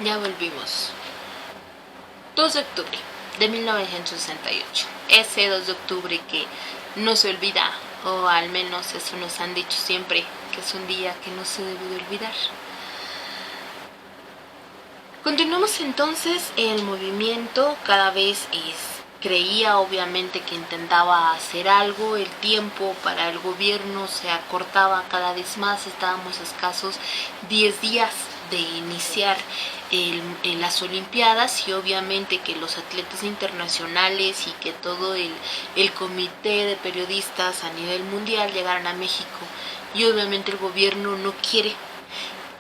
Ya volvimos. 2 de octubre de 1968. Ese 2 de octubre que no se olvida, o al menos eso nos han dicho siempre, que es un día que no se debe de olvidar. Continuamos entonces el movimiento, cada vez creía obviamente que intentaba hacer algo, el tiempo para el gobierno se acortaba cada vez más, estábamos a escasos 10 días de iniciar las Olimpiadas y obviamente que los atletas internacionales y que todo el comité de periodistas a nivel mundial llegaran a México y obviamente el gobierno no quiere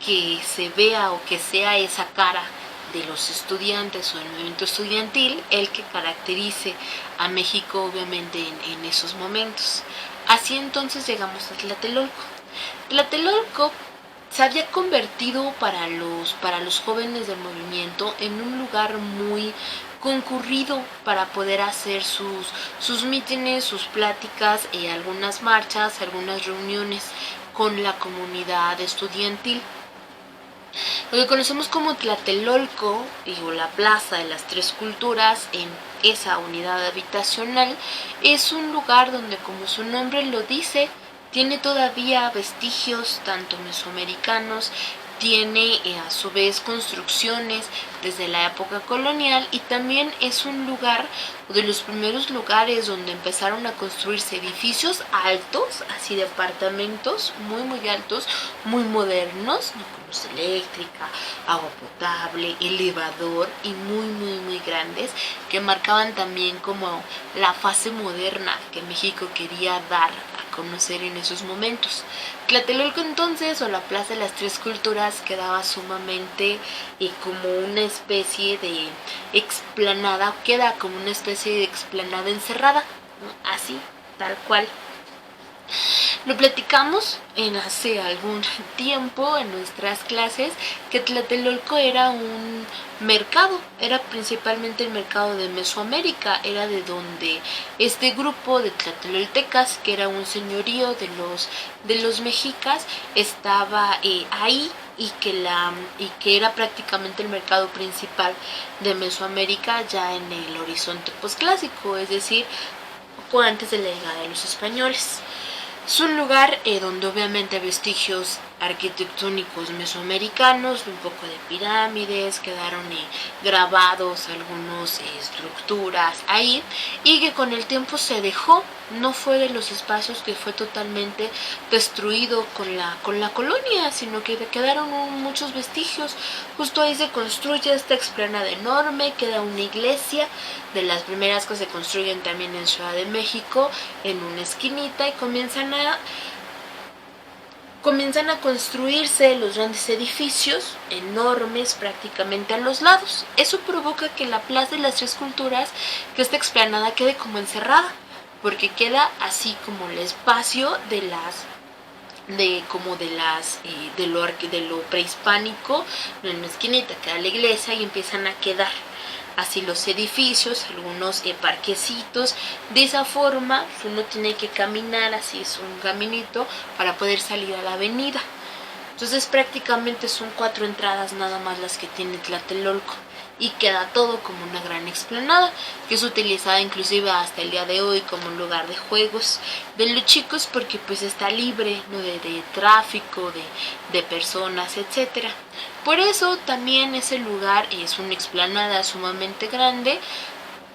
que se vea o que sea esa cara de los estudiantes o del movimiento estudiantil el que caracterice a México obviamente en esos momentos. Así entonces llegamos a Tlatelolco. Tlatelolco se había convertido para los jóvenes del movimiento en un lugar muy concurrido para poder hacer sus mítines, sus pláticas, algunas marchas, algunas reuniones con la comunidad estudiantil. Lo que conocemos como Tlatelolco, o la Plaza de las Tres Culturas, en esa unidad habitacional, es un lugar donde, como su nombre lo dice, tiene todavía vestigios tanto mesoamericanos, tiene a su vez construcciones desde la época colonial y también es un lugar de los primeros lugares donde empezaron a construirse edificios altos, así departamentos muy altos, muy modernos, con luz eléctrica, agua potable, elevador y muy grandes que marcaban también como la fase moderna que México quería dar a conocer en esos momentos. Tlatelolco entonces, o la Plaza de las Tres Culturas, quedaba sumamente como una especie de explanada, queda como una especie de explanada encerrada, ¿no? Así, tal cual. Lo platicamos hace algún tiempo en nuestras clases que Tlatelolco era un mercado, era principalmente el mercado de Mesoamérica, era de donde este grupo de tlateloltecas, que era un señorío de los mexicas, estaba ahí y que era prácticamente el mercado principal de Mesoamérica ya en el horizonte posclásico, es decir, poco antes de la llegada de los españoles. Es un lugar donde obviamente hay vestigios arquitectónicos mesoamericanos, un poco de pirámides, quedaron grabados algunas estructuras ahí y que con el tiempo se dejó, no fue de los espacios que fue totalmente destruido con la colonia, sino que quedaron muchos vestigios. Justo ahí se construye esta explanada enorme, queda una iglesia, de las primeras que se construyen también en Ciudad de México, en una esquinita, y comienzan a construirse los grandes edificios enormes prácticamente a los lados. Eso provoca que la Plaza de las Tres Culturas, que esta explanada, quede como encerrada, porque queda así como el espacio de lo prehispánico, en una esquinita queda la iglesia y empiezan a quedar así los edificios, algunos parquecitos. De esa forma uno tiene que caminar, así es un caminito para poder salir a la avenida. Entonces prácticamente son 4 entradas nada más las que tiene Tlatelolco y queda todo como una gran explanada que es utilizada inclusive hasta el día de hoy como un lugar de juegos de los chicos, porque pues está libre, ¿no?, de tráfico, de personas, etcétera. Por eso también ese lugar es una explanada sumamente grande.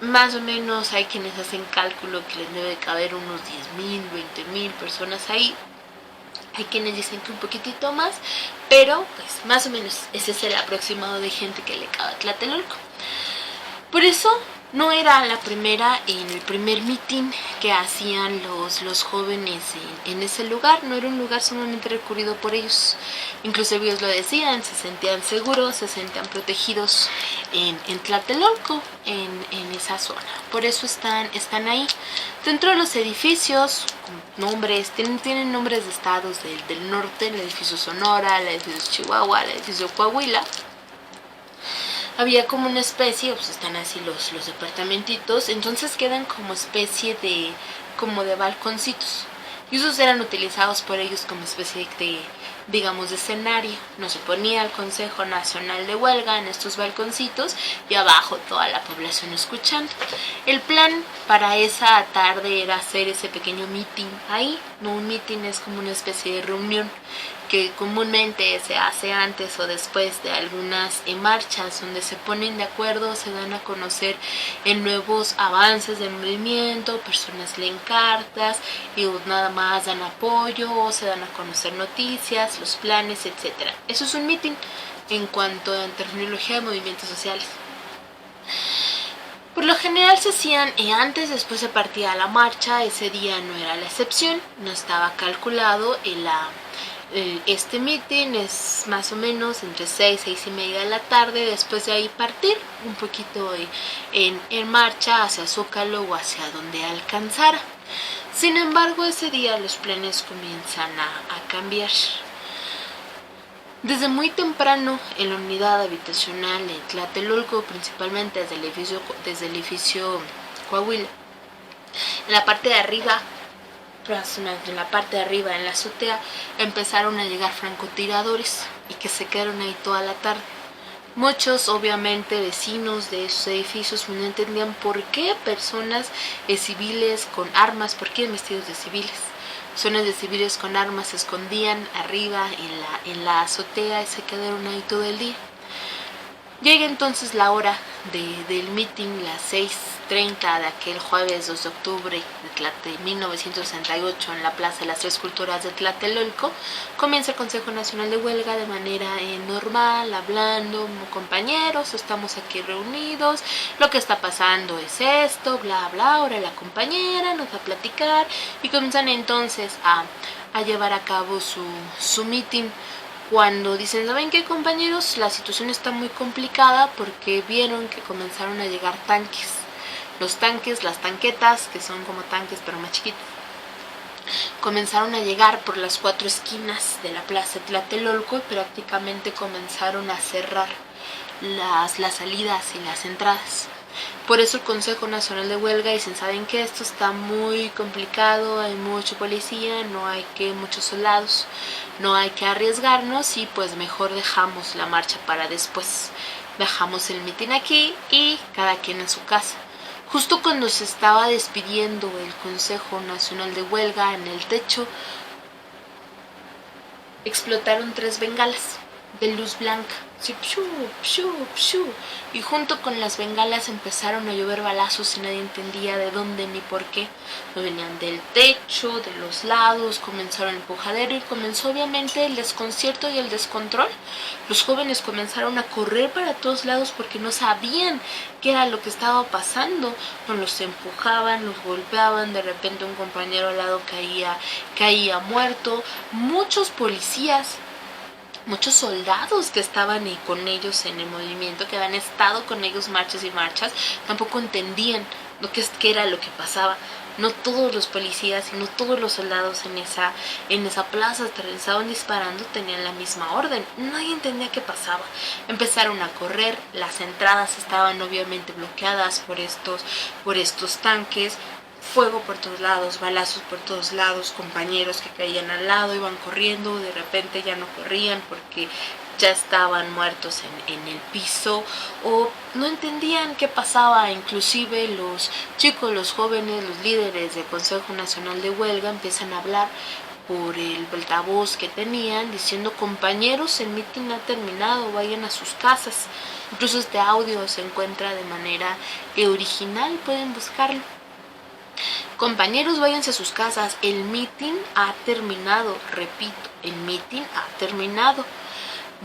Más o menos hay quienes hacen cálculo que les debe caber unos 10,000, 20,000 personas ahí. Hay quienes dicen que un poquitito más, pero pues más o menos ese es el aproximado de gente que le cabe a Tlatelolco. Por eso no era la primera en el primer mitin que hacían los jóvenes en ese lugar, no era un lugar sumamente recurrido por ellos. Incluso ellos lo decían, se sentían seguros, se sentían protegidos en Tlatelolco, en esa zona. Por eso están ahí. Dentro de los edificios, nombres, tienen nombres de estados del norte, el edificio Sonora, el edificio Chihuahua, el edificio Coahuila. Había como una especie, pues están así los departamentitos, entonces quedan como especie de balconcitos. Y esos eran utilizados por ellos como especie digamos, de escenario. Nos ponía el Consejo Nacional de Huelga en estos balconcitos y abajo toda la población escuchando. El plan para esa tarde era hacer ese pequeño meeting ahí. No, un meeting es como una especie de reunión que comúnmente se hace antes o después de algunas marchas, donde se ponen de acuerdo, se dan a conocer nuevos avances del movimiento, personas leen cartas y nada más dan apoyo o se dan a conocer noticias, los planes, etcétera. Eso es un meeting en cuanto a terminología de movimientos sociales. Por lo general se hacían antes, después se partía a la marcha. Ese día no era la excepción, no estaba calculado este meeting es más o menos entre 6 y media de la tarde. Después de ahí partir un poquito en marcha hacia Zócalo o hacia donde alcanzara. Sin embargo, ese día los planes comienzan a cambiar. Desde muy temprano en la unidad habitacional de Tlatelolco, principalmente desde el edificio Coahuila, en la parte de arriba, en la azotea, empezaron a llegar francotiradores y que se quedaron ahí toda la tarde. Muchos, obviamente, vecinos de esos edificios no entendían por qué personas civiles con armas, por qué vestidos de civiles. Personas de civiles con armas se escondían arriba en la azotea y se quedaron ahí todo el día. Llega entonces la hora del meeting, las 6:30 de aquel jueves 2 de octubre de 1968 en la Plaza de las Tres Culturas de Tlatelolco. Comienza el Consejo Nacional de Huelga de manera normal, hablando como compañeros, estamos aquí reunidos, lo que está pasando es esto, bla bla, ahora la compañera nos va a platicar y comienzan entonces a llevar a cabo su meeting. Cuando dicen, ¿saben qué, compañeros? La situación está muy complicada porque vieron que comenzaron a llegar tanques. Los tanques, las tanquetas, que son como tanques pero más chiquitos, comenzaron a llegar por las 4 esquinas de la plaza de Tlatelolco y prácticamente comenzaron a cerrar las salidas y las entradas. Por eso el Consejo Nacional de Huelga dicen, ¿saben qué? Esto está muy complicado, hay mucho policía, no hay muchos soldados, no hay que arriesgarnos y pues mejor dejamos la marcha para después. Dejamos el mitin aquí y cada quien en su casa. Justo cuando se estaba despidiendo el Consejo Nacional de Huelga, en el techo explotaron 3 bengalas de luz blanca, así, pshu, pshu, pshu, y junto con las bengalas empezaron a llover balazos y nadie entendía de dónde ni por qué. No venían del techo, de los lados, comenzaron el empujadero y comenzó obviamente el desconcierto y el descontrol. Los jóvenes comenzaron a correr para todos lados porque no sabían qué era lo que estaba pasando. No, los empujaban, los golpeaban, de repente un compañero al lado caía muerto. Muchos policías, muchos soldados que estaban con ellos en el movimiento, que habían estado con ellos marchas y marchas, tampoco entendían qué era lo que pasaba. No todos los policías y no todos los soldados en esa plaza estaban disparando, tenían la misma orden. Nadie entendía qué pasaba. Empezaron a correr, las entradas estaban obviamente bloqueadas por estos tanques. Fuego por todos lados, balazos por todos lados, compañeros que caían al lado, iban corriendo, de repente ya no corrían porque ya estaban muertos en el piso o no entendían qué pasaba. Inclusive los chicos, los jóvenes, los líderes del Consejo Nacional de Huelga empiezan a hablar por el altavoz que tenían diciendo, compañeros, el mitin ha terminado, vayan a sus casas. Incluso este audio se encuentra de manera original, pueden buscarlo. Compañeros, váyanse a sus casas, el mitin ha terminado, repito, el mitin ha terminado.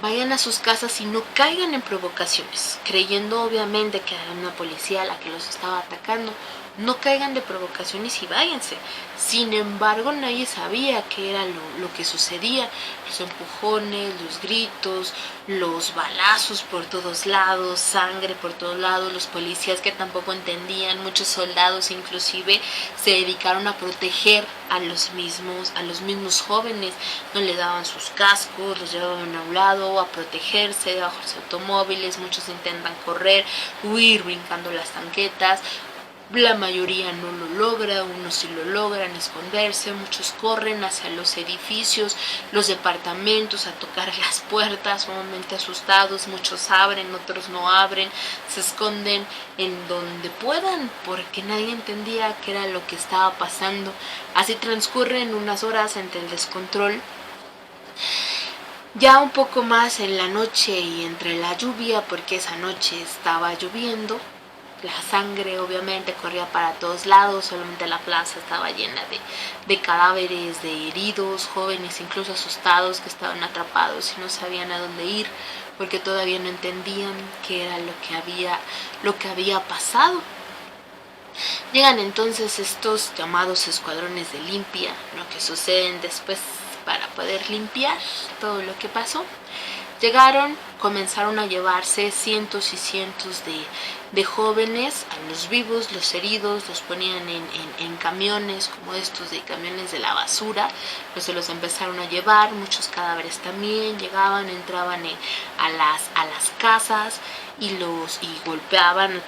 Vayan a sus casas y no caigan en provocaciones, creyendo obviamente que era una policía la que los estaba atacando. No caigan de provocaciones y váyanse. Sin embargo, nadie sabía qué era lo que sucedía. Los empujones, los gritos, los balazos por todos lados, sangre por todos lados, los policías que tampoco entendían, muchos soldados inclusive se dedicaron a proteger a los mismos jóvenes. No les daban sus cascos, los llevaban a un lado a protegerse debajo de los automóviles. Muchos intentan correr, huir brincando las tanquetas. La mayoría no lo logra, unos sí lo logran esconderse, muchos corren hacia los edificios, los departamentos, a tocar las puertas, sumamente asustados, muchos abren, otros no abren, se esconden en donde puedan, porque nadie entendía qué era lo que estaba pasando. Así transcurren unas horas entre el descontrol. Ya un poco más en la noche y entre la lluvia, porque esa noche estaba lloviendo, la sangre obviamente corría para todos lados, solamente la plaza estaba llena de cadáveres, de heridos, jóvenes incluso asustados que estaban atrapados y no sabían a dónde ir porque todavía no entendían qué era lo que había pasado. Llegan entonces estos llamados escuadrones de limpia, lo que suceden después para poder limpiar todo lo que pasó. Llegaron, comenzaron a llevarse cientos y cientos de jóvenes, a los vivos, los heridos, los ponían en camiones como estos de camiones de la basura, pues se los empezaron a llevar, muchos cadáveres también, llegaban, entraban a las casas y golpeaban a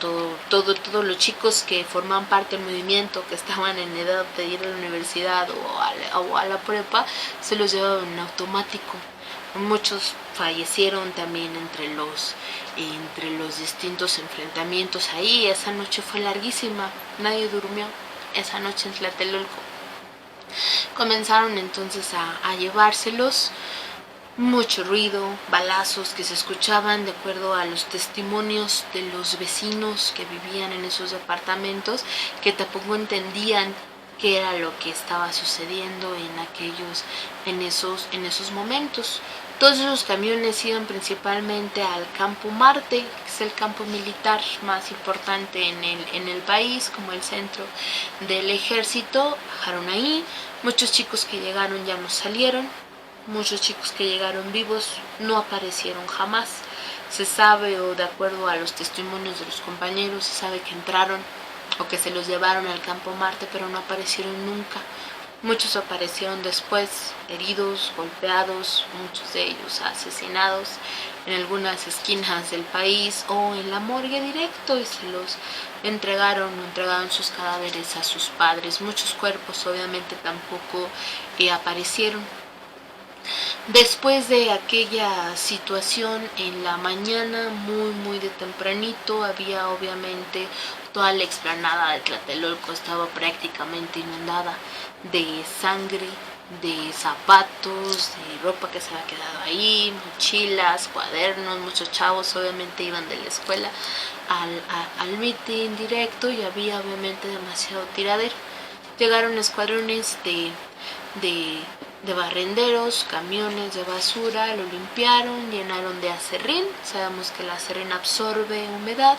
todos los chicos que formaban parte del movimiento, que estaban en edad de ir a la universidad o a la prepa, se los llevaban en automático. Muchos fallecieron también entre los distintos enfrentamientos ahí. Esa noche fue larguísima, nadie durmió esa noche en Tlatelolco. Comenzaron entonces a llevárselos, mucho ruido, balazos que se escuchaban de acuerdo a los testimonios de los vecinos que vivían en esos departamentos, que tampoco entendían qué era lo que estaba sucediendo en esos momentos. Todos esos camiones iban principalmente al Campo Marte, que es el campo militar más importante en el país, como el centro del ejército. Bajaron ahí, muchos chicos que llegaron ya no salieron, muchos chicos que llegaron vivos no aparecieron jamás. Se sabe, o de acuerdo a los testimonios de los compañeros, se sabe que entraron o que se los llevaron al Campo Marte, pero no aparecieron nunca. Muchos aparecieron después, heridos, golpeados, muchos de ellos asesinados en algunas esquinas del país o en la morgue directo, y se los entregaron sus cadáveres a sus padres. Muchos cuerpos obviamente tampoco aparecieron. Después de aquella situación, en la mañana, muy de tempranito, había obviamente toda la explanada de Tlatelolco estaba prácticamente inundada de sangre, de zapatos, de ropa que se había quedado ahí, mochilas, cuadernos. Muchos chavos obviamente iban de la escuela al mitin directo y había obviamente demasiado tiradero. Llegaron escuadrones de barrenderos, camiones de basura, lo limpiaron, llenaron de acerrín. Sabemos que el acerrín absorbe humedad,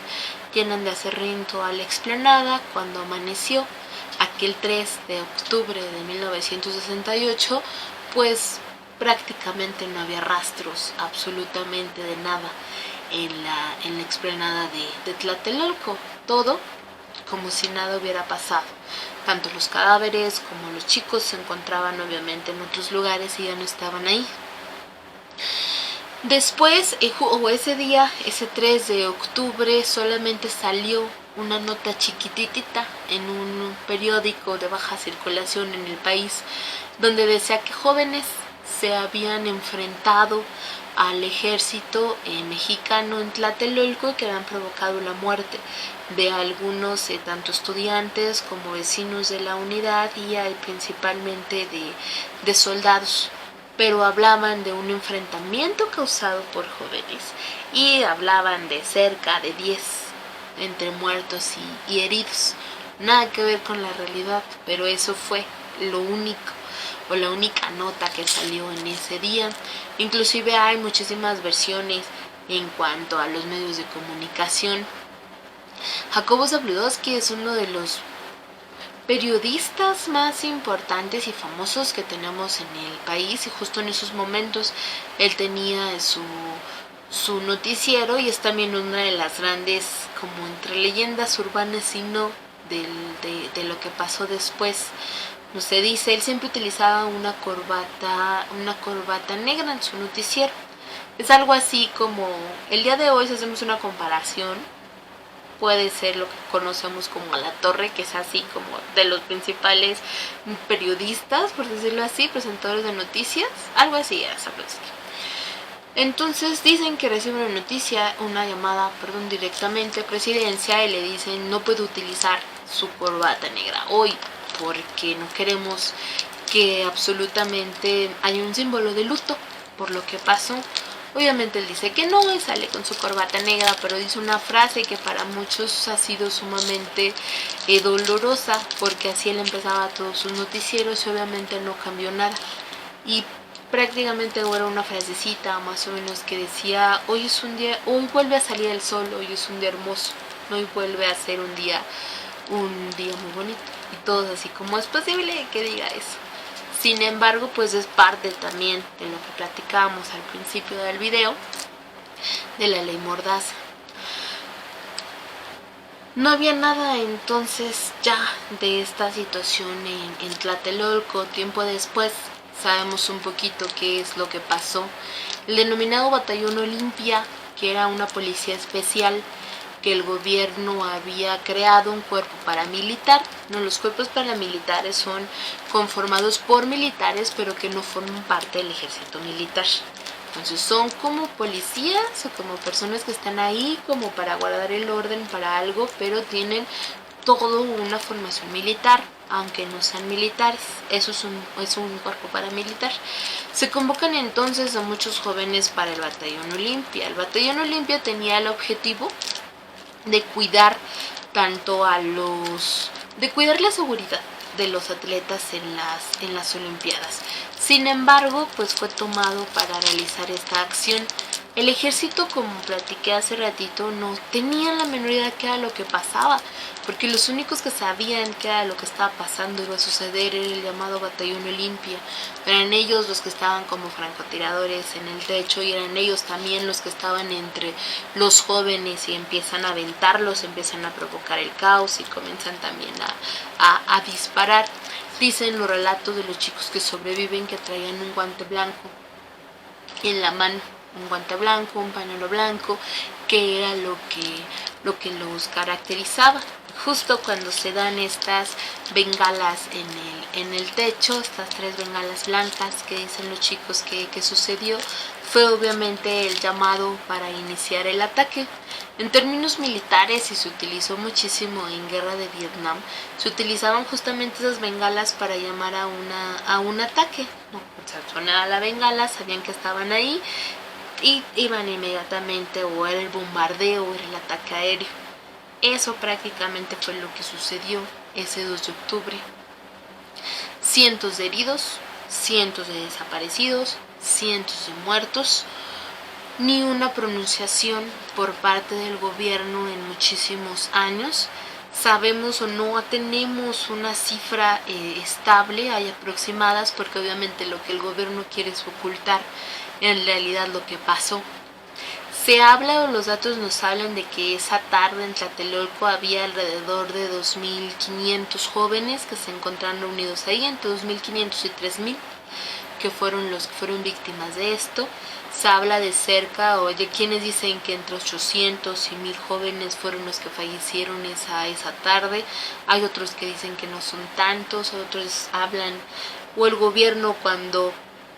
llenan de acerrín toda la explanada. Cuando amaneció aquel 3 de octubre de 1968, pues prácticamente no había rastros absolutamente de nada en la explanada de Tlatelolco. Todo como si nada hubiera pasado. Tanto los cadáveres como los chicos se encontraban obviamente en otros lugares y ya no estaban ahí. Después, ese día, ese 3 de octubre, solamente salió una nota chiquitita en un periódico de baja circulación en el país, donde decía que jóvenes se habían enfrentado al ejército mexicano en Tlatelolco y que habían provocado la muerte de algunos tanto estudiantes como vecinos de la unidad y principalmente de soldados, pero hablaban de un enfrentamiento causado por jóvenes y hablaban de cerca de 10 entre muertos y heridos. Nada que ver con la realidad, pero eso fue lo único o la única nota que salió en ese día. Inclusive hay muchísimas versiones en cuanto a los medios de comunicación. Jacobo Zabludovsky es uno de los periodistas más importantes y famosos que tenemos en el país, y justo en esos momentos él tenía su noticiero, y es también una de las grandes, como entre leyendas urbanas y no, de lo que pasó después. No se dice, él siempre utilizaba una corbata negra en su noticiero. Es algo así como el día de hoy, si hacemos una comparación, puede ser lo que conocemos como La Torre, que es así como de los principales periodistas, por decirlo así, presentadores de noticias, algo así, Entonces dicen que recibe una noticia, una llamada, directamente a presidencia, y le dicen no puede utilizar su corbata negra hoy porque no queremos que absolutamente haya un símbolo de luto por lo que pasó. Obviamente él dice que no y sale con su corbata negra, pero dice una frase que para muchos ha sido sumamente dolorosa, porque así él empezaba todos sus noticieros y obviamente no cambió nada. Y prácticamente era una frasecita más o menos que decía, hoy es un día, hoy vuelve a salir el sol, hoy es un día hermoso, hoy vuelve a ser un día muy bonito. Y todos así, ¿cómo es posible que diga eso? Sin embargo, pues es parte también de lo que platicábamos al principio del video, de la ley Mordaza. No había nada entonces ya de esta situación en Tlatelolco. Tiempo después sabemos un poquito qué es lo que pasó. El denominado Batallón Olimpia, que era una policía especial que el gobierno había creado, un cuerpo paramilitar. No, los cuerpos paramilitares son conformados por militares, pero que no forman parte del ejército militar. Entonces son como policías o como personas que están ahí como para guardar el orden para algo, pero tienen todo una formación militar, aunque no sean militares. Eso es un cuerpo paramilitar. Se convocan entonces a muchos jóvenes para el Batallón Olimpia. El Batallón Olimpia tenía el objetivo de cuidar de cuidar la seguridad de los atletas en las Olimpiadas. Sin embargo, pues fue tomado para realizar esta acción. El ejército, como platiqué hace ratito, no tenían la menor idea de qué era lo que pasaba, porque los únicos que sabían qué era lo que estaba pasando, iba a suceder, era el llamado Batallón Olimpia. Eran ellos los que estaban como francotiradores en el techo, y eran ellos también los que estaban entre los jóvenes y empiezan a aventarlos, empiezan a provocar el caos y comienzan también a disparar. Dicen los relatos de los chicos que sobreviven que traían un guante blanco en la mano, un guante blanco, un pañuelo blanco, que era lo que los caracterizaba. Justo cuando se dan estas bengalas en el techo, estas 3 bengalas blancas que dicen los chicos que sucedió, fue obviamente el llamado para iniciar el ataque. En términos militares, y se utilizó muchísimo en Guerra de Vietnam, se utilizaban justamente esas bengalas para llamar a un ataque. O sea, sonaba la bengala, sabían que estaban ahí y iban inmediatamente, o era el bombardeo o era el ataque aéreo. Eso prácticamente fue lo que sucedió ese 2 de octubre. Cientos de heridos, cientos de desaparecidos, cientos de muertos, ni una pronunciación por parte del gobierno en muchísimos años. Sabemos o no tenemos una cifra estable, hay aproximadas, porque obviamente lo que el gobierno quiere es ocultar en realidad lo que pasó. Se habla, o los datos nos hablan, de que esa tarde en Tlatelolco había alrededor de 2.500 jóvenes que se encontraron reunidos ahí, entre 2.500 y 3.000, que fueron los que fueron víctimas de esto. Se habla de cerca, o de quienes dicen que entre 800 y 1.000 jóvenes fueron los que fallecieron esa tarde. Hay otros que dicen que no son tantos, otros hablan, o el gobierno cuando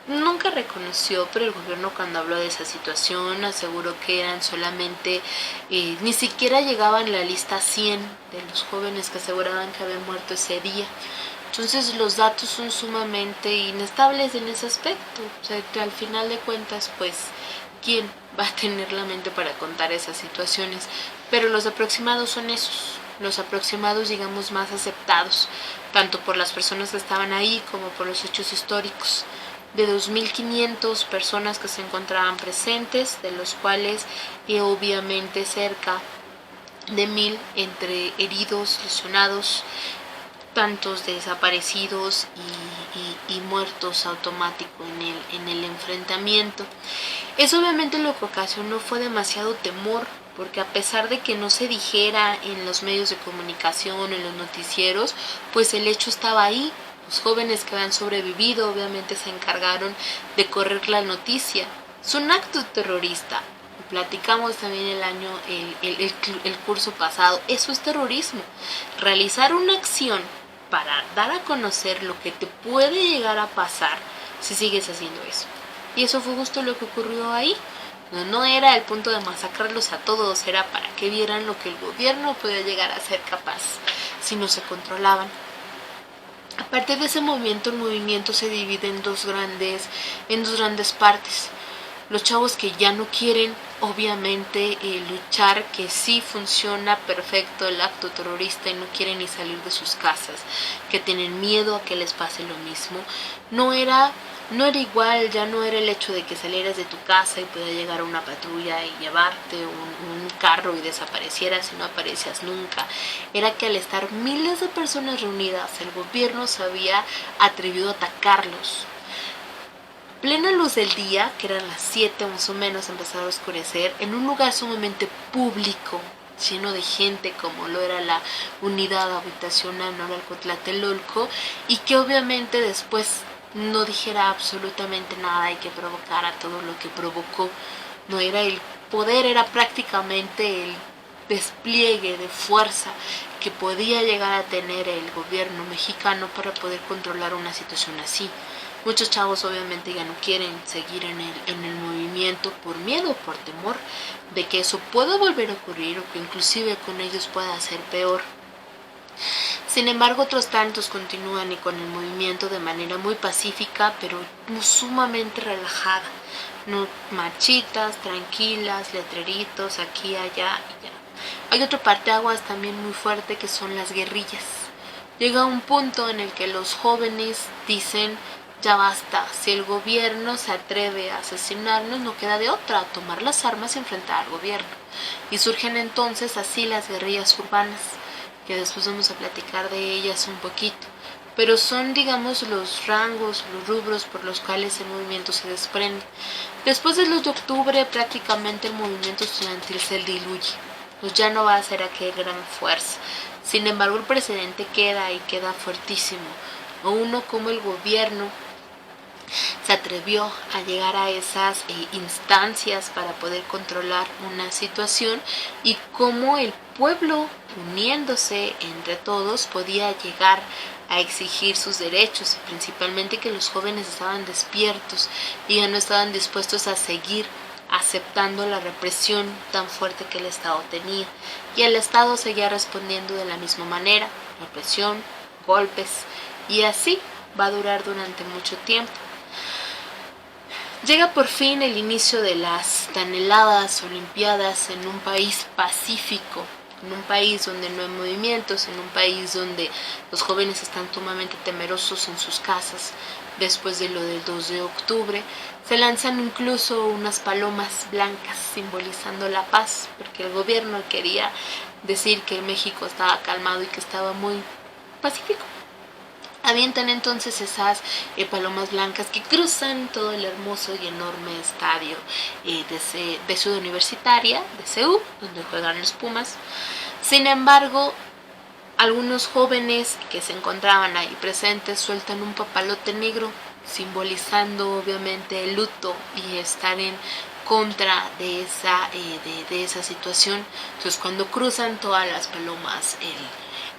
nunca reconoció, pero el gobierno cuando habló de esa situación aseguró que eran solamente, ni siquiera llegaban a la lista 100 de los jóvenes que aseguraban que habían muerto ese día. Entonces los datos son sumamente inestables en ese aspecto. O sea, que al final de cuentas, pues, ¿quién va a tener la mente para contar esas situaciones? Pero los aproximados son esos, los aproximados, digamos, más aceptados, tanto por las personas que estaban ahí como por los hechos históricos. De 2.500 personas que se encontraban presentes, de los cuales obviamente cerca de 1.000 entre heridos, lesionados, tantos desaparecidos y muertos automáticos en el enfrentamiento. Eso obviamente lo que ocasionó fue demasiado temor, porque a pesar de que no se dijera en los medios de comunicación, en los noticieros, pues el hecho estaba ahí. Los jóvenes que habían sobrevivido obviamente se encargaron de correr la noticia. Es un acto terrorista, platicamos también el curso pasado, eso es terrorismo. Realizar una acción para dar a conocer lo que te puede llegar a pasar si sigues haciendo eso. Y eso fue justo lo que ocurrió ahí. No era el punto de masacrarlos a todos, era para que vieran lo que el gobierno podía llegar a ser capaz si no se controlaban. A partir de ese momento, el movimiento se divide en dos grandes partes. Los chavos que ya no quieren, obviamente, luchar, que sí funciona perfecto el acto terrorista y no quieren ni salir de sus casas, que tienen miedo a que les pase lo mismo. No era igual, ya no era el hecho de que salieras de tu casa y pudiera llegar una patrulla y llevarte un carro y desaparecieras y no aparecías nunca. Era que al estar miles de personas reunidas, el gobierno se había atrevido a atacarlos. Plena luz del día, que eran las 7 más o menos, empezaba a oscurecer, en un lugar sumamente público, lleno de gente, como lo era la unidad habitacional Noralco-Tlatelolco, y que obviamente después no dijera absolutamente nada y que provocara todo lo que provocó. No era el poder, era prácticamente el despliegue de fuerza que podía llegar a tener el gobierno mexicano para poder controlar una situación así. Muchos chavos obviamente ya no quieren seguir en el movimiento por miedo, por temor de que eso pueda volver a ocurrir o que inclusive con ellos pueda ser peor. Sin embargo, otros tantos continúan y con el movimiento de manera muy pacífica, pero sumamente relajada. No, marchitas, tranquilas, letreritos, aquí, allá y ya. Hay otro parteaguas también muy fuerte que son las guerrillas. Llega un punto en el que los jóvenes dicen: ya basta, si el gobierno se atreve a asesinarnos, no queda de otra, a tomar las armas y enfrentar al gobierno. Y surgen entonces así las guerrillas urbanas, que después vamos a platicar de ellas un poquito. Pero son, digamos, los rangos, los rubros por los cuales el movimiento se desprende. Después del 2 de octubre, prácticamente el movimiento estudiantil se diluye. Pues ya no va a ser aquella gran fuerza. Sin embargo, el precedente queda y queda fuertísimo. Uno, como el gobierno se atrevió a llegar a esas instancias para poder controlar una situación, y cómo el pueblo, uniéndose entre todos, podía llegar a exigir sus derechos, y principalmente que los jóvenes estaban despiertos y ya no estaban dispuestos a seguir aceptando la represión tan fuerte que el Estado tenía, y el Estado seguía respondiendo de la misma manera: represión, golpes, y así va a durar durante mucho tiempo. Llega por fin el inicio de las tan heladas Olimpiadas en un país pacífico, en un país donde no hay movimientos, en un país donde los jóvenes están sumamente temerosos en sus casas. Después de lo del 2 de octubre, se lanzan incluso unas palomas blancas simbolizando la paz, porque el gobierno quería decir que México estaba calmado y que estaba muy pacífico. Avientan entonces esas palomas blancas que cruzan todo el hermoso y enorme estadio de Ciudad Universitaria, de CEU, donde juegan los Pumas. Sin embargo, algunos jóvenes que se encontraban ahí presentes sueltan un papalote negro, simbolizando obviamente el luto y estar en contra de esa situación. Entonces, cuando cruzan todas las palomas,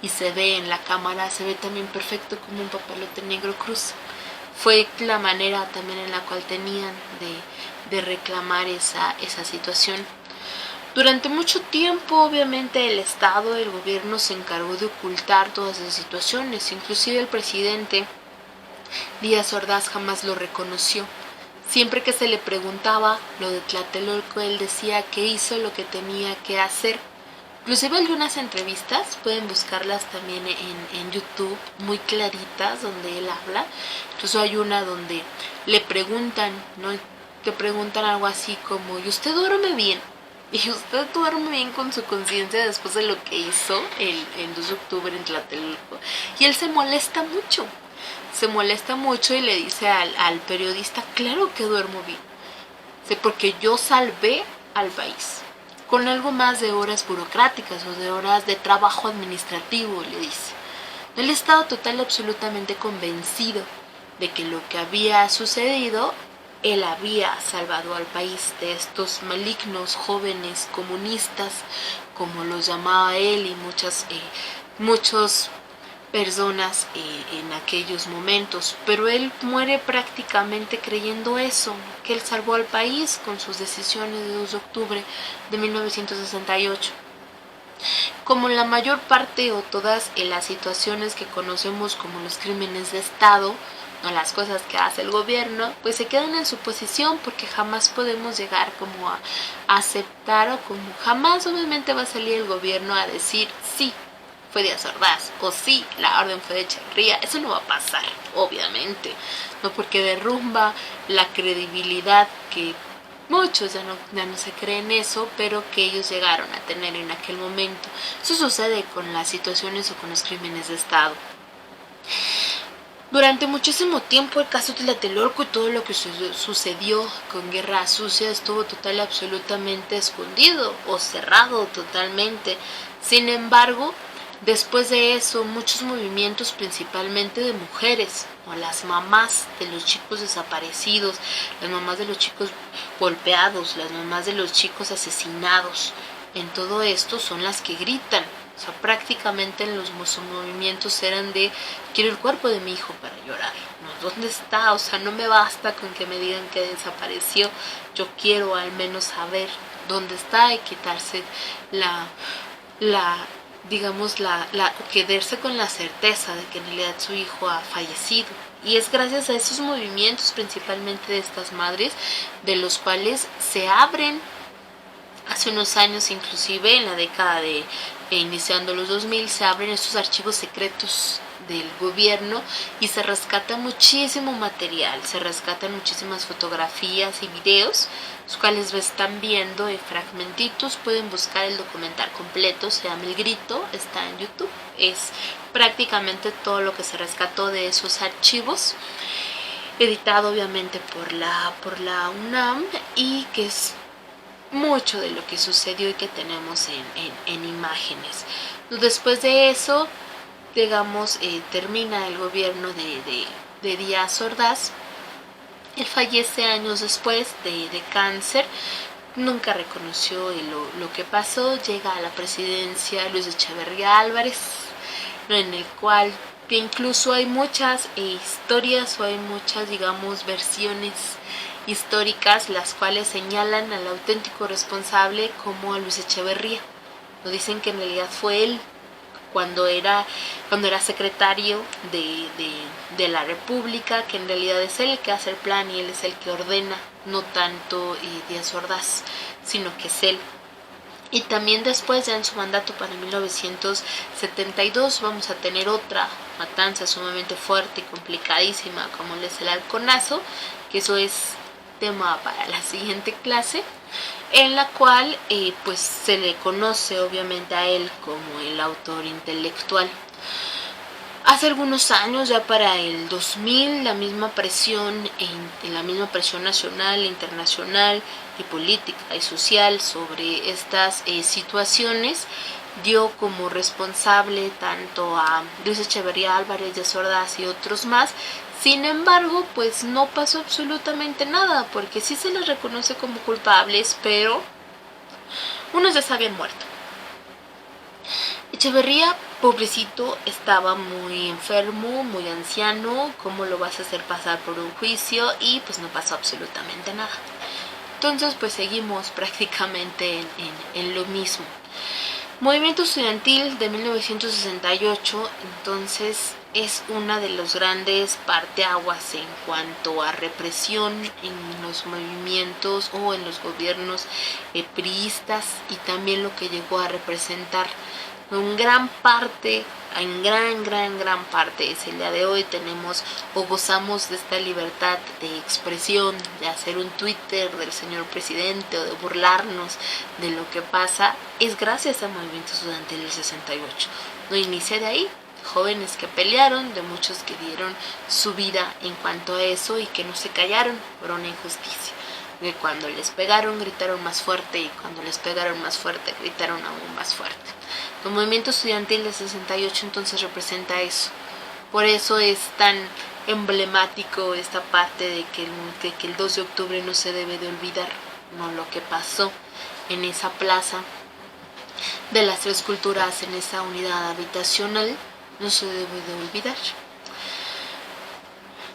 y se ve en la cámara, se ve también perfecto como un papalote negro cruza. Fue la manera también en la cual tenían de reclamar esa situación. Durante mucho tiempo, obviamente, el Estado, el gobierno se encargó de ocultar todas esas situaciones. Inclusive el presidente Díaz Ordaz jamás lo reconoció. Siempre que se le preguntaba lo de Tlatelolco, él decía que hizo lo que tenía que hacer. Inclusive hay unas entrevistas, pueden buscarlas también en YouTube, muy claritas, donde él habla. Entonces hay una donde le preguntan, ¿no? Te preguntan algo así como: ¿y usted duerme bien? ¿Y usted duerme bien con su conciencia después de lo que hizo el 2 de octubre en Tlatelolco? Y él se molesta mucho y le dice al periodista: claro que duermo bien, porque yo salvé al país. Con algo más de horas burocráticas o de horas de trabajo administrativo, le dice. Él estaba total y absolutamente convencido de que lo que había sucedido él había salvado al país de estos malignos jóvenes comunistas, como los llamaba él y muchas personas en aquellos momentos. Pero él muere prácticamente creyendo eso, que él salvó al país con sus decisiones de 2 de octubre de 1968. Como la mayor parte o todas las situaciones que conocemos como los crímenes de Estado o las cosas que hace el gobierno, pues se quedan en su posición, porque jamás podemos llegar como a aceptar, o como jamás obviamente va a salir el gobierno a decir sí, fue Díaz Ordaz, o sí, la orden fue de Echeverría. Eso no va a pasar, obviamente, no, porque derrumba la credibilidad que muchos ya no se creen eso, pero que ellos llegaron a tener en aquel momento. Eso sucede con las situaciones o con los crímenes de Estado. Durante muchísimo tiempo el caso Tlatelolco y todo lo que sucedió con Guerra Sucia estuvo total y absolutamente escondido o cerrado totalmente. Sin embargo, después de eso, muchos movimientos, principalmente de mujeres, o las mamás de los chicos desaparecidos, las mamás de los chicos golpeados, las mamás de los chicos asesinados, en todo esto son las que gritan. O sea, prácticamente en los movimientos eran de: quiero el cuerpo de mi hijo para llorar. No, ¿dónde está? O sea, no me basta con que me digan que desapareció. Yo quiero al menos saber dónde está y quitarse quedarse con la certeza de que en realidad su hijo ha fallecido. Y es gracias a esos movimientos, principalmente de estas madres, de los cuales se abren hace unos años, inclusive en la década de iniciando los 2000, se abren estos archivos secretos del gobierno y se rescata muchísimo material, se rescatan muchísimas fotografías y videos, los cuales están viendo en fragmentitos. Pueden buscar el documental completo, se llama El Grito, está en YouTube. Es prácticamente todo lo que se rescató de esos archivos, editado obviamente por la UNAM, y que es mucho de lo que sucedió y que tenemos en imágenes. Después de eso, digamos, termina el gobierno de Díaz Ordaz. Él fallece años después de cáncer. Nunca reconoció lo que pasó. Llega a la presidencia Luis Echeverría Álvarez, en el cual incluso hay muchas historias, o hay muchas, digamos, versiones históricas, las cuales señalan al auténtico responsable como a Luis Echeverría. No dicen que en realidad fue él cuando era secretario de la República, que en realidad es él el que hace el plan y él es el que ordena, no tanto Díaz Ordaz, sino que es él. Y también después, ya en su mandato para 1972, vamos a tener otra matanza sumamente fuerte y complicadísima, como es el Halconazo, que eso es tema para la siguiente clase, en la cual pues se le conoce obviamente a él como el autor intelectual. Hace algunos años, ya para el 2000, la misma presión nacional, internacional y política y social sobre estas situaciones dio como responsable tanto a Luis Echeverría Álvarez, Díaz Ordaz y otros más. Sin embargo, pues no pasó absolutamente nada, porque sí se les reconoce como culpables, pero unos ya se habían muerto. Echeverría, pobrecito, estaba muy enfermo, muy anciano. ¿Cómo lo vas a hacer pasar por un juicio? Y pues no pasó absolutamente nada. Entonces pues seguimos prácticamente en lo mismo. Movimiento estudiantil de 1968, entonces, es una de los grandes parteaguas en cuanto a represión en los movimientos o en los gobiernos priistas, y también lo que llegó a representar en gran parte es el día de hoy. Tenemos o gozamos de esta libertad de expresión, de hacer un Twitter del señor presidente o de burlarnos de lo que pasa, es gracias al movimiento estudiantil del 68. No inicia de ahí, jóvenes que pelearon, de muchos que dieron su vida en cuanto a eso y que no se callaron por una injusticia. Que cuando les pegaron gritaron más fuerte, y cuando les pegaron más fuerte gritaron aún más fuerte. El movimiento estudiantil del 68 entonces representa eso. Por eso es tan emblemático esta parte de que el 2 de octubre no se debe de olvidar, no lo que pasó en esa plaza de las tres culturas, en esa unidad habitacional, no se debe de olvidar.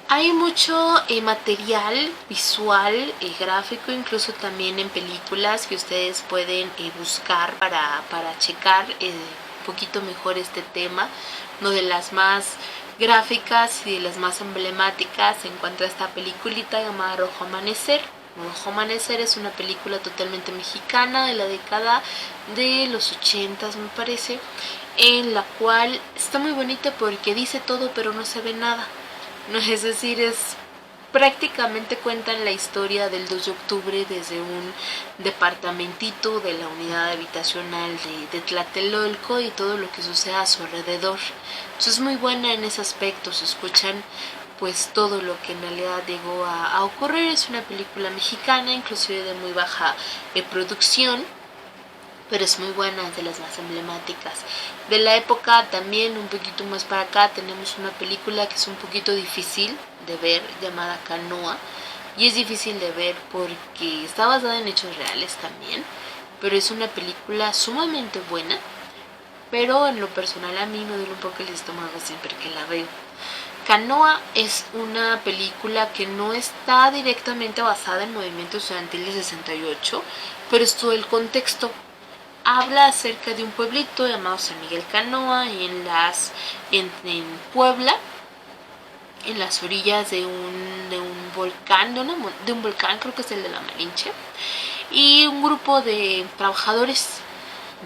Hay mucho material visual, gráfico, incluso también en películas que ustedes pueden buscar para checar un poquito mejor este tema. Una de las más gráficas y de las más emblemáticas se encuentra esta peliculita llamada Rojo Amanecer. Rojo Amanecer es una película totalmente mexicana de la década de los 80s, me parece, en la cual está muy bonita porque dice todo pero no se ve nada. No, es decir, prácticamente cuentan la historia del 2 de octubre desde un departamentito de la unidad habitacional de Tlatelolco y todo lo que sucede a su alrededor. Entonces es muy buena en ese aspecto, se escuchan pues todo lo que en realidad llegó a ocurrir. Es una película mexicana, inclusive de muy baja producción, pero es muy buena, es de las más emblemáticas. De la época también, un poquito más para acá, tenemos una película que es un poquito difícil de ver, llamada Canoa. Y es difícil de ver porque está basada en hechos reales también, pero es una película sumamente buena, pero en lo personal a mí me duele un poco el estómago siempre que la veo. Canoa es una película que no está directamente basada en el movimiento estudiantil de 68, pero es todo el contexto. Habla acerca de un pueblito llamado San Miguel Canoa en Puebla, en las orillas de un volcán, de un volcán, creo que es el de la Malinche, y un grupo de trabajadores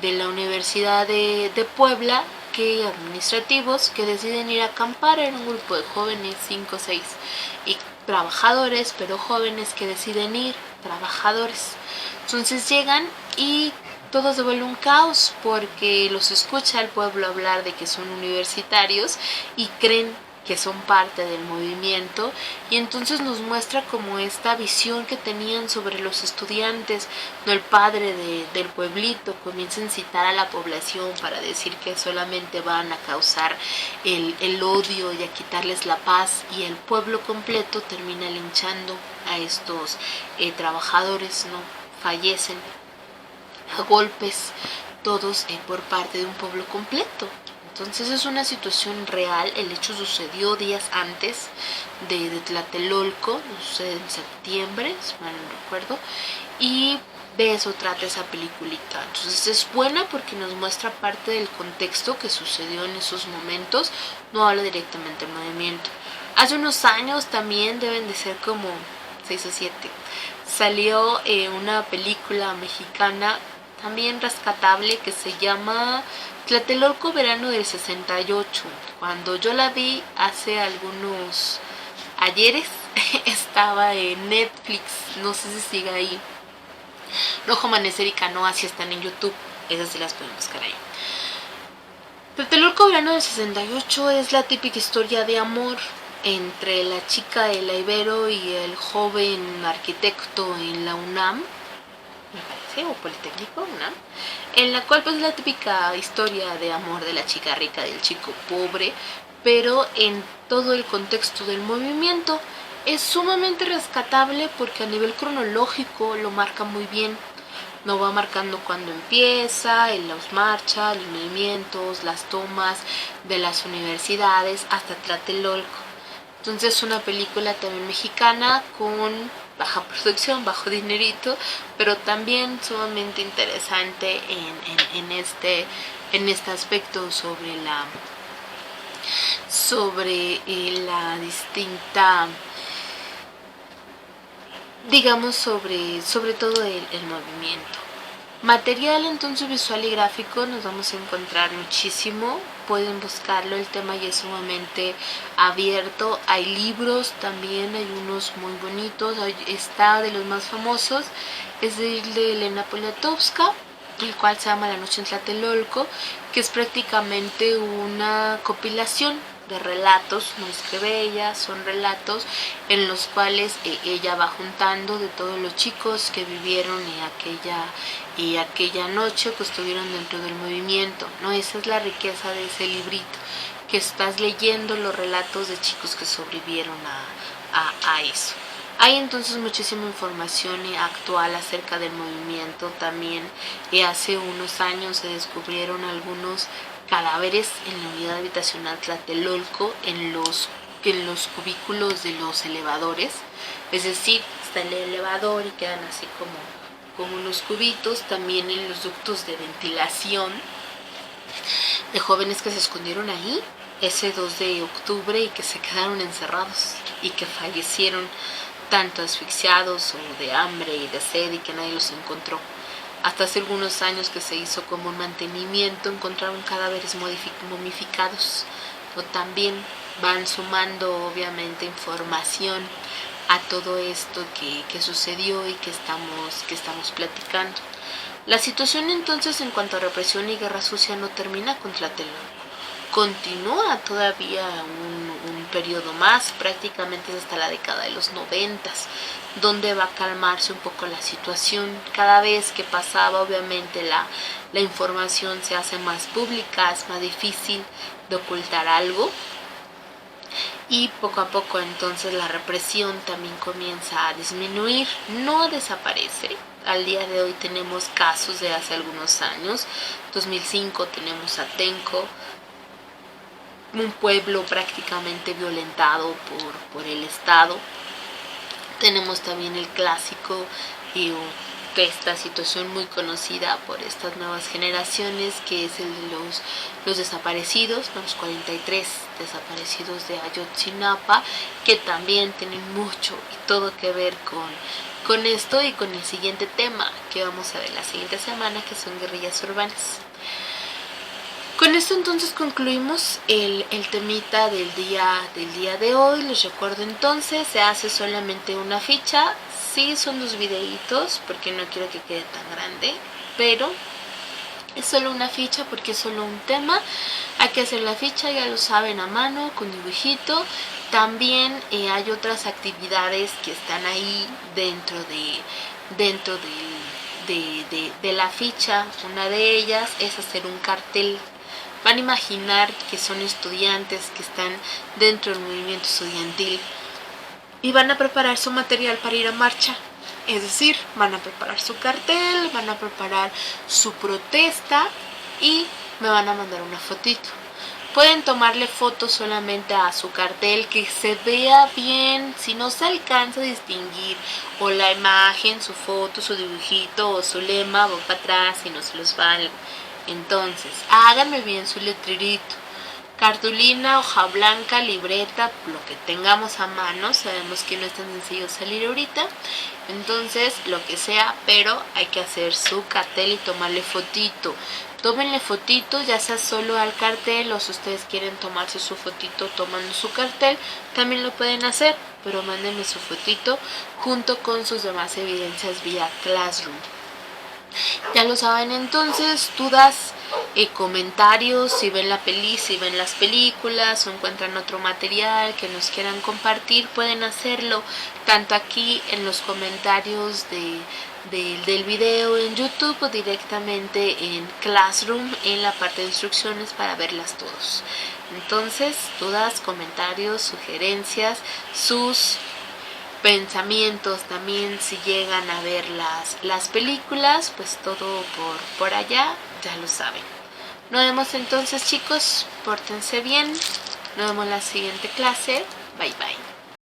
de la Universidad de Puebla, administrativos, que deciden ir a acampar. En un grupo de jóvenes, 5 o 6, y trabajadores, pero jóvenes que deciden ir, trabajadores. Entonces llegan y todo se vuelve un caos porque los escucha el pueblo hablar de que son universitarios y creen que son parte del movimiento, y entonces nos muestra como esta visión que tenían sobre los estudiantes. No, el padre del pueblito comienza a incitar a la población para decir que solamente van a causar el odio y a quitarles la paz, y el pueblo completo termina linchando a estos trabajadores, ¿no? Fallecen a golpes todos por parte de un pueblo completo. Entonces es una situación real. El hecho sucedió días antes de Tlatelolco, sucede en septiembre, si mal no recuerdo, y de eso trata esa peliculita. Entonces es buena porque nos muestra parte del contexto que sucedió en esos momentos, no habla directamente del movimiento. Hace unos años también, deben de ser como 6 o 7, salió una película mexicana también rescatable que se llama Tlatelolco Verano del 68. Cuando yo la vi hace algunos ayeres, estaba en Netflix, no sé si sigue ahí. Rojo Amanecer y Canoa sí están en YouTube, esas sí las pueden buscar ahí. Tlatelolco Verano del 68 es la típica historia de amor entre la chica de la Ibero y el joven arquitecto en la UNAM, me parece, o Politécnico, UNAM, en la cual pues es la típica historia de amor de la chica rica del chico pobre, pero en todo el contexto del movimiento. Es sumamente rescatable porque a nivel cronológico lo marca muy bien. No va marcando cuando empieza, en las marchas, los movimientos, las tomas de las universidades hasta Tlatelolco. Entonces es una película también mexicana con baja producción, bajo dinerito, pero también sumamente interesante en este aspecto sobre la distinta, digamos, sobre todo el movimiento. Material entonces visual y gráfico nos vamos a encontrar muchísimo, pueden buscarlo, el tema ya es sumamente abierto. Hay libros también, hay unos muy bonitos, está de los más famosos, es el de Elena Poniatowska, el cual se llama La noche en Tlatelolco, que es prácticamente una compilación de relatos, no escribe ella, son relatos en los cuales ella va juntando de todos los chicos que vivieron aquella noche, que estuvieron dentro del movimiento, ¿no? Esa es la riqueza de ese librito, que estás leyendo los relatos de chicos que sobrevivieron a eso. Hay entonces muchísima información actual acerca del movimiento también. Hace unos años se descubrieron algunos cadáveres en la unidad habitacional Tlatelolco en los cubículos de los elevadores. Es decir, está el elevador y quedan así como unos cubitos. También en los ductos de ventilación de jóvenes que se escondieron ahí ese 2 de octubre y que se quedaron encerrados y que fallecieron tanto asfixiados o de hambre y de sed y que nadie los encontró. Hasta hace algunos años que se hizo como un mantenimiento, encontraron cadáveres momificados. O también van sumando obviamente información a todo esto que sucedió y que estamos platicando. La situación entonces en cuanto a represión y guerra sucia no termina con Tlatelolco. Continúa todavía un periodo más, prácticamente hasta la década de los 90, donde va a calmarse un poco la situación. Cada vez que pasaba, obviamente la información se hace más pública, es más difícil de ocultar algo. Y poco a poco entonces la represión también comienza a disminuir, no desaparece. Al día de hoy tenemos casos de hace algunos años, 2005 tenemos Atenco, un pueblo prácticamente violentado por el Estado. Tenemos también el clásico que esta situación muy conocida por estas nuevas generaciones, que es el de los desaparecidos, los 43 desaparecidos de Ayotzinapa, que también tienen mucho y todo que ver con esto y con el siguiente tema que vamos a ver la siguiente semana, que son guerrillas urbanas. Con esto entonces concluimos el temita del día de hoy. Les recuerdo entonces, se hace solamente una ficha. Sí, son 2 videitos porque no quiero que quede tan grande, pero es solo una ficha porque es solo un tema. Hay que hacer la ficha, ya lo saben, a mano, con dibujito. También hay otras actividades que están ahí dentro de la ficha. Una de ellas es hacer un cartel. Van a imaginar que son estudiantes que están dentro del movimiento estudiantil y van a preparar su material para ir a marcha. Es decir, van a preparar su cartel, van a preparar su protesta y me van a mandar una fotito. Pueden tomarle fotos solamente a su cartel, que se vea bien. Si no se alcanza a distinguir o la imagen, su foto, su dibujito o su lema, va para atrás y no se los van. Entonces, háganme bien su letrerito, cartulina, hoja blanca, libreta, lo que tengamos a mano. Sabemos que no es tan sencillo salir ahorita, entonces lo que sea, pero hay que hacer su cartel y tomarle fotito. Tómenle fotito, ya sea solo al cartel, o si ustedes quieren tomarse su fotito tomando su cartel, también lo pueden hacer, pero mándenme su fotito junto con sus demás evidencias vía Classroom. Ya lo saben entonces, dudas, comentarios, si ven las películas o encuentran otro material que nos quieran compartir, pueden hacerlo tanto aquí en los comentarios del video en YouTube o directamente en Classroom en la parte de instrucciones para verlas todos. Entonces, dudas, comentarios, sugerencias, sus pensamientos también, si llegan a ver las películas, pues todo por allá, ya lo saben. Nos vemos entonces, chicos, pórtense bien, nos vemos en la siguiente clase, bye bye.